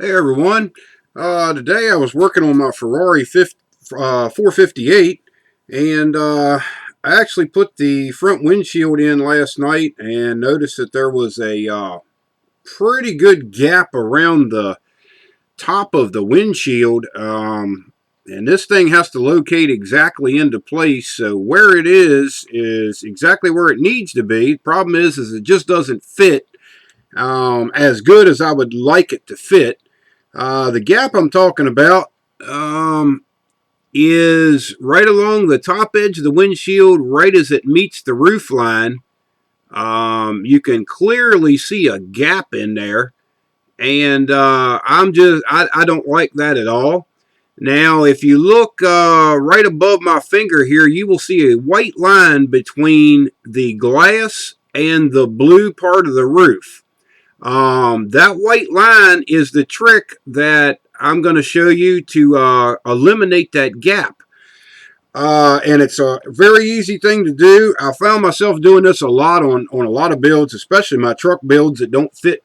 Hey everyone, today I was working on my Ferrari 458 and I actually put the front windshield in last night and noticed that there was a pretty good gap around the top of the windshield, and this thing has to locate exactly into place, so where it is exactly where it needs to be. The problem is it just doesn't fit as good as I would like it to fit. The gap I'm talking about is right along the top edge of the windshield, right as it meets the roof line. You can clearly see a gap in there, and I don't like that at all. Now, if you look right above my finger here, you will see a white line between the glass and the blue part of the roof. That white line is the trick that I'm going to show you to eliminate that gap. And it's a very easy thing to do. I found myself doing this a lot on a lot of builds, especially my truck builds that don't fit.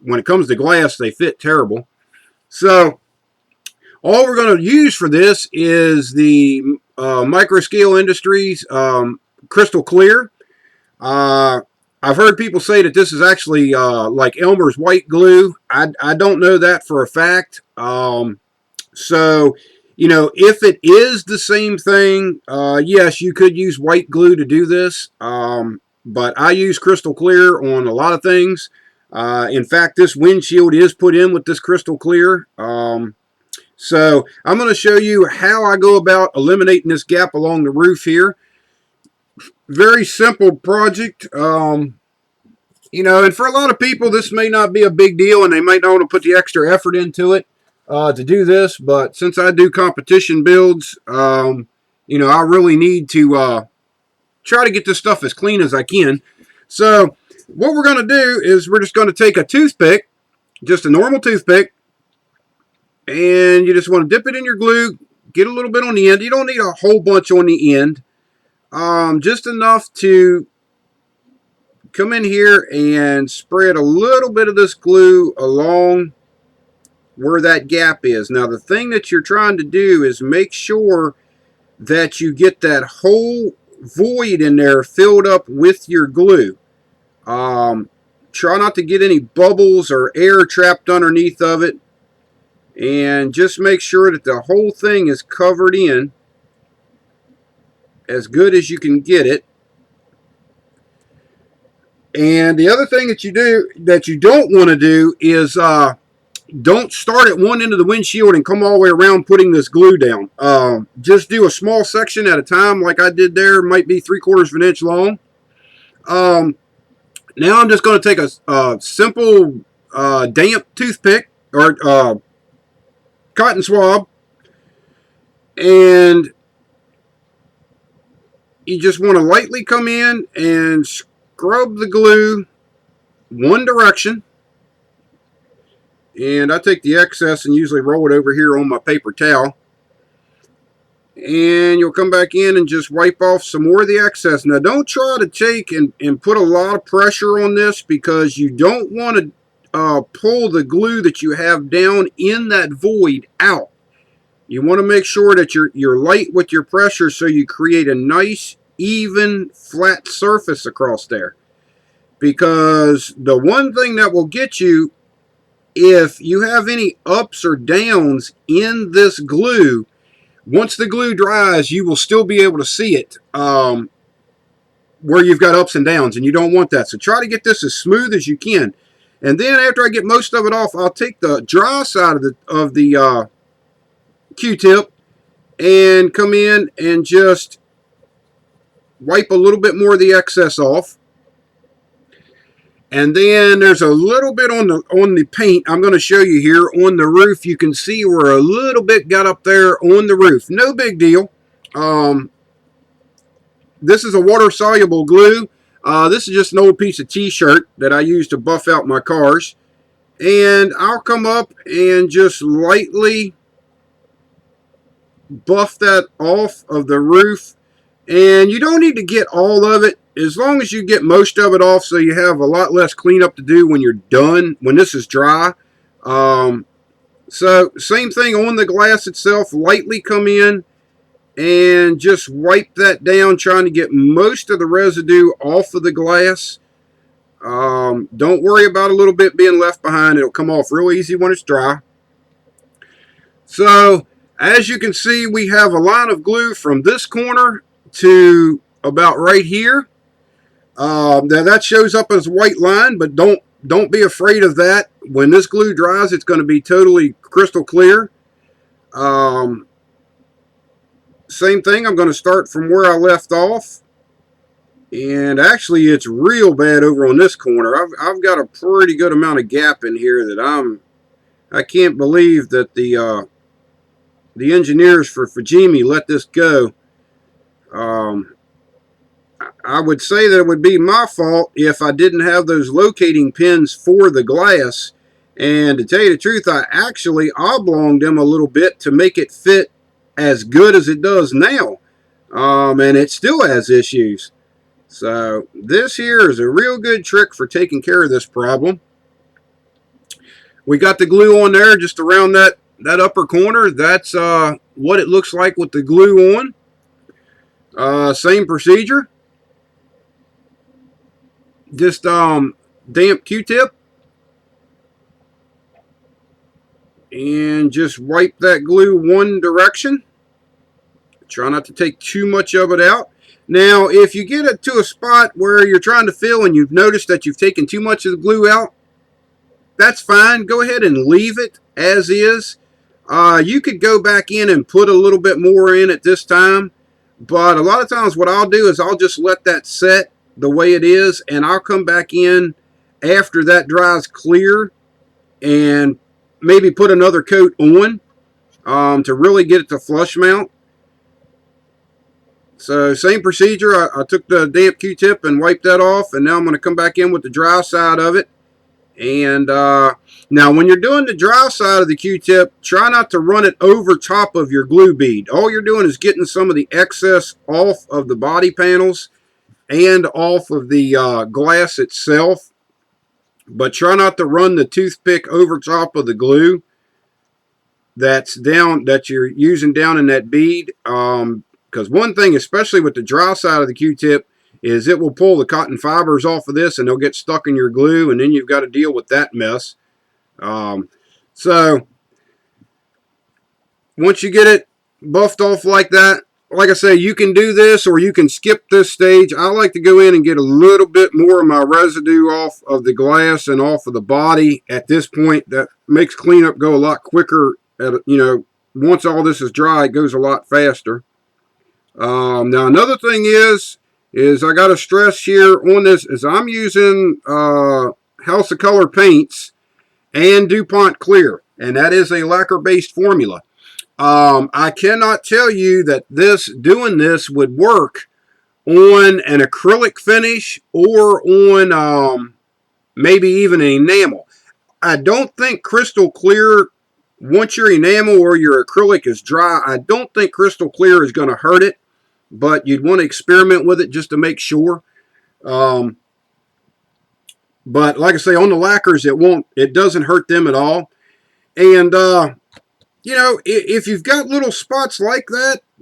When it comes to glass, they fit terrible. So all we're going to use for this is the Microscale Industries Crystal Clear. Uh, I've heard people say that this is actually like Elmer's white glue. I don't know that for a fact. So, if it is the same thing, yes, you could use white glue to do this. But I use crystal clear on a lot of things. In fact, this windshield is put in with this crystal clear. So I'm going to show you how I go about eliminating this gap along the roof here. Very simple project. And for a lot of people, this may not be a big deal, and they might not want to put the extra effort into it to do this. But since I do competition builds, I really need to try to get this stuff as clean as I can. So what we're going to do is we're just going to take a toothpick, just a normal toothpick, and you just want to dip it in your glue, get a little bit on the end. You don't need a whole bunch on the end, just enough to come in here and spread a little bit of this glue along where that gap is. Now, the thing that you're trying to do is make sure that you get that whole void in there filled up with your glue. Try not to get any bubbles or air trapped underneath of it, and just make sure that the whole thing is covered in as good as you can get it. And the other thing that you don't want to do is don't start at one end of the windshield and come all the way around putting this glue down. Just do a small section at a time, like I did there. Might be 3/4 of an inch long. Now I'm just going to take a simple damp toothpick or cotton swab, and you just want to lightly come in and scrub the glue one direction. And I take the excess and usually roll it over here on my paper towel. And you'll come back in and just wipe off some more of the excess. Now, don't try to take and put a lot of pressure on this, because you don't want to pull the glue that you have down in that void out. You want to make sure that you're light with your pressure, so you create a nice, even, flat surface across there. Because the one thing that will get you, if you have any ups or downs in this glue, once the glue dries, you will still be able to see it where you've got ups and downs, and you don't want that. So try to get this as smooth as you can. And then after I get most of it off, I'll take the dry side of the Q-tip and come in and just wipe a little bit more of the excess off. And then there's a little bit on the paint. I'm going to show you here on the roof. You can see where a little bit got up there on the roof. No big deal. This is a water-soluble glue. This is just an old piece of T-shirt that I use to buff out my cars. And I'll come up and just lightly buff that off of the roof. And you don't need to get all of it, as long as you get most of it off, so you have a lot less cleanup to do when you're done, when this is dry. So same thing on the glass itself. Lightly come in and just wipe that down, trying to get most of the residue off of the glass. Don't worry about a little bit being left behind. It'll come off real easy when it's dry. So as you can see, we have a line of glue from this corner to about right here. Now that shows up as a white line, but don't be afraid of that. When this glue dries, it's going to be totally crystal clear. Same thing, I'm going to start from where I left off. And actually, it's real bad over on this corner. I've got a pretty good amount of gap in here that I can't believe that the engineers for Fujimi let this go. I would say that it would be my fault if I didn't have those locating pins for the glass. And to tell you the truth, I actually oblonged them a little bit to make it fit as good as it does now. And it still has issues. So this here is a real good trick for taking care of this problem. We got the glue on there just around that upper corner. That's what it looks like with the glue on. Same procedure. Just damp Q-tip. And just wipe that glue one direction. Try not to take too much of it out. Now, if you get it to a spot where you're trying to fill and you've noticed that you've taken too much of the glue out, that's fine. Go ahead and leave it as is. You could go back in and put a little bit more in at this time. But a lot of times what I'll do is I'll just let that set the way it is, and I'll come back in after that dries clear and maybe put another coat on to really get it to flush mount. So same procedure. I took the damp Q-tip and wiped that off, and now I'm going to come back in with the dry side of it. And now when you're doing the dry side of the Q-tip, try not to run it over top of your glue bead. All you're doing is getting some of the excess off of the body panels and off of the glass itself. But try not to run the toothpick over top of the glue that you're using down in that bead. Because one thing, especially with the dry side of the Q-tip, is it will pull the cotton fibers off of this and they'll get stuck in your glue, and then you've got to deal with that mess. So once you get it buffed off like that, like I say, you can do this or you can skip this stage. I like to go in and get a little bit more of my residue off of the glass and off of the body at this point. That makes cleanup go a lot quicker. Once all this is dry, it goes a lot faster. Now another thing is I got to stress here on this is I'm using House of Color paints and DuPont Clear, and that is a lacquer-based formula. I cannot tell you that doing this would work on an acrylic finish or on maybe even an enamel. I don't think crystal clear, once your enamel or your acrylic is dry, I don't think crystal clear is going to hurt it, but you'd want to experiment with it just to make sure. But like I say, on the lacquers, it doesn't hurt them at all. And if you've got little spots like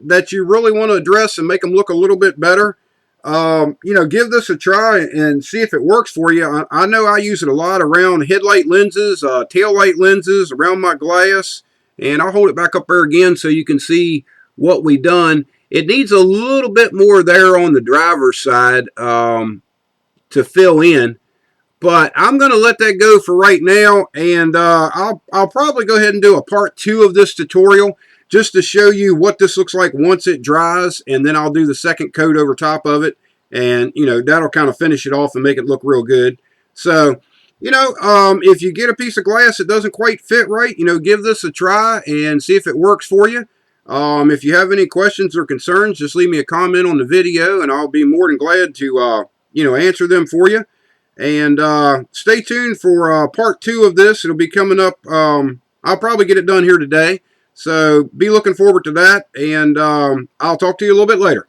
that you really want to address and make them look a little bit better, give this a try and see if it works for you. I know I use it a lot around headlight lenses, tail light lenses, around my glass, and I'll hold it back up there again so you can see what we've done. It needs a little bit more there on the driver's side to fill in. But I'm going to let that go for right now, and I'll probably go ahead and do a part 2 of this tutorial just to show you what this looks like once it dries, and then I'll do the second coat over top of it, and that'll kind of finish it off and make it look real good. So if you get a piece of glass that doesn't quite fit right, give this a try and see if it works for you. If you have any questions or concerns, just leave me a comment on the video, and I'll be more than glad to answer them for you. And stay tuned for part 2 of this. It'll be coming up. I'll probably get it done here today. So be looking forward to that. And I'll talk to you a little bit later.